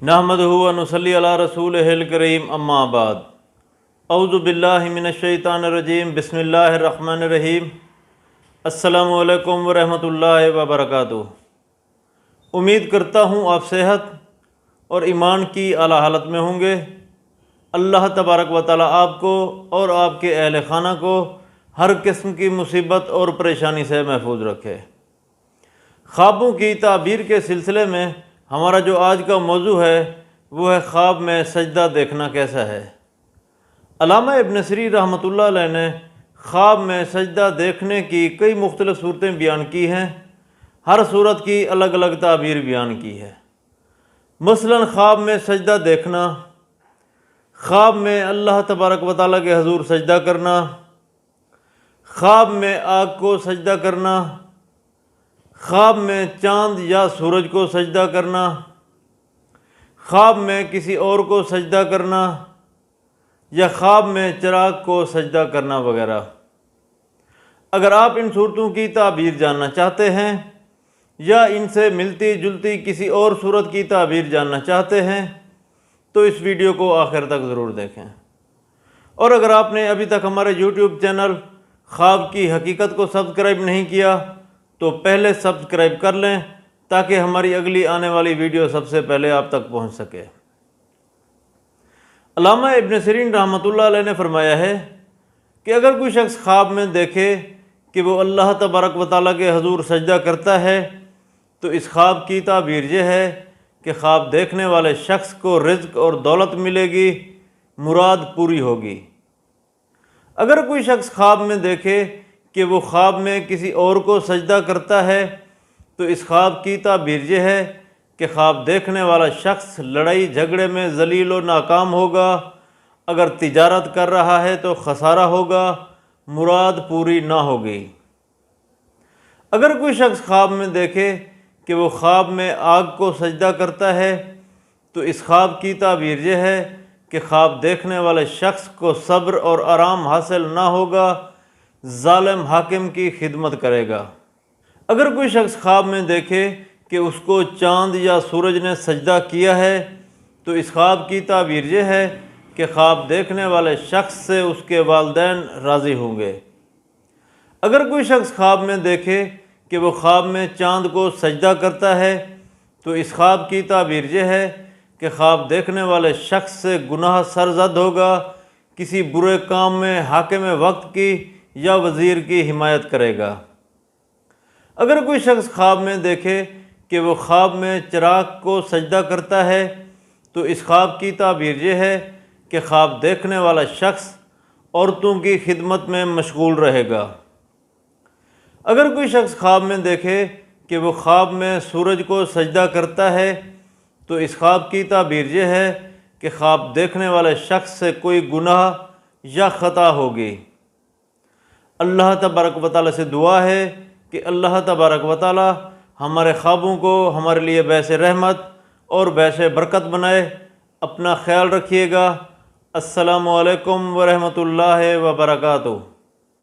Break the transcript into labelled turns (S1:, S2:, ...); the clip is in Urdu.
S1: نحمدہ و نصلی علی رسولہ الکریم، اما بعد۔ اعوذ باللہ من الشیطان الرجیم، بسم اللہ الرحمن الرحیم۔ السلام علیکم ورحمۃ اللہ وبرکاتہ۔ امید کرتا ہوں آپ صحت اور ایمان کی اعلیٰ حالت میں ہوں گے۔ اللہ تبارک و تعالیٰ آپ کو اور آپ کے اہل خانہ کو ہر قسم کی مصیبت اور پریشانی سے محفوظ رکھے۔ خوابوں کی تعبیر کے سلسلے میں ہمارا جو آج کا موضوع ہے وہ ہے خواب میں سجدہ دیکھنا کیسا ہے۔ علامہ ابن سیرین رحمۃ اللہ علیہ نے خواب میں سجدہ دیکھنے کی کئی مختلف صورتیں بیان کی ہیں، ہر صورت کی الگ الگ تعبیر بیان کی ہے۔ مثلاً خواب میں سجدہ دیکھنا، خواب میں اللہ تبارک و تعالیٰ کے حضور سجدہ کرنا، خواب میں آگ کو سجدہ کرنا، خواب میں چاند یا سورج کو سجدہ کرنا، خواب میں کسی اور کو سجدہ کرنا یا خواب میں چراغ کو سجدہ کرنا وغیرہ۔ اگر آپ ان صورتوں کی تعبیر جاننا چاہتے ہیں یا ان سے ملتی جلتی کسی اور صورت کی تعبیر جاننا چاہتے ہیں تو اس ویڈیو کو آخر تک ضرور دیکھیں۔ اور اگر آپ نے ابھی تک ہمارے یوٹیوب چینل خواب کی حقیقت کو سبسکرائب نہیں کیا تو پہلے سبسکرائب کر لیں تاکہ ہماری اگلی آنے والی ویڈیو سب سے پہلے آپ تک پہنچ سکے۔ علامہ ابن سیرین رحمۃ اللہ علیہ نے فرمایا ہے کہ اگر کوئی شخص خواب میں دیکھے کہ وہ اللہ تبارک و تعالیٰ کے حضور سجدہ کرتا ہے تو اس خواب کی تعبیر یہ ہے کہ خواب دیکھنے والے شخص کو رزق اور دولت ملے گی، مراد پوری ہوگی۔ اگر کوئی شخص خواب میں دیکھے کہ وہ خواب میں کسی اور کو سجدہ کرتا ہے تو اس خواب کی تعبیر یہ ہے کہ خواب دیکھنے والا شخص لڑائی جھگڑے میں ذلیل و ناکام ہوگا، اگر تجارت کر رہا ہے تو خسارہ ہوگا، مراد پوری نہ ہوگی۔ اگر کوئی شخص خواب میں دیکھے کہ وہ خواب میں آگ کو سجدہ کرتا ہے تو اس خواب کی تعبیر یہ ہے کہ خواب دیکھنے والے شخص کو صبر اور آرام حاصل نہ ہوگا، ظالم حاکم کی خدمت کرے گا۔ اگر کوئی شخص خواب میں دیکھے کہ اس کو چاند یا سورج نے سجدہ کیا ہے تو اس خواب کی تعبیر یہ ہے کہ خواب دیکھنے والے شخص سے اس کے والدین راضی ہوں گے۔ اگر کوئی شخص خواب میں دیکھے کہ وہ خواب میں چاند کو سجدہ کرتا ہے تو اس خواب کی تعبیر یہ ہے کہ خواب دیکھنے والے شخص سے گناہ سرزد ہوگا، کسی برے کام میں حاکم وقت کی یا وزیر کی حمایت کرے گا۔ اگر کوئی شخص خواب میں دیکھے کہ وہ خواب میں چراغ کو سجدہ کرتا ہے تو اس خواب کی تعبیر یہ ہے کہ خواب دیکھنے والا شخص عورتوں کی خدمت میں مشغول رہے گا۔ اگر کوئی شخص خواب میں دیکھے کہ وہ خواب میں سورج کو سجدہ کرتا ہے تو اس خواب کی تعبیر یہ ہے کہ خواب دیکھنے والے شخص سے کوئی گناہ یا خطا ہوگی۔ اللہ تبارک و تعالیٰ سے دعا ہے کہ اللہ تبارک و تعالیٰ ہمارے خوابوں کو ہمارے لیے باعث رحمت اور باعث برکت بنائے۔ اپنا خیال رکھیے گا۔ السلام علیکم ورحمۃ اللہ وبرکاتہ۔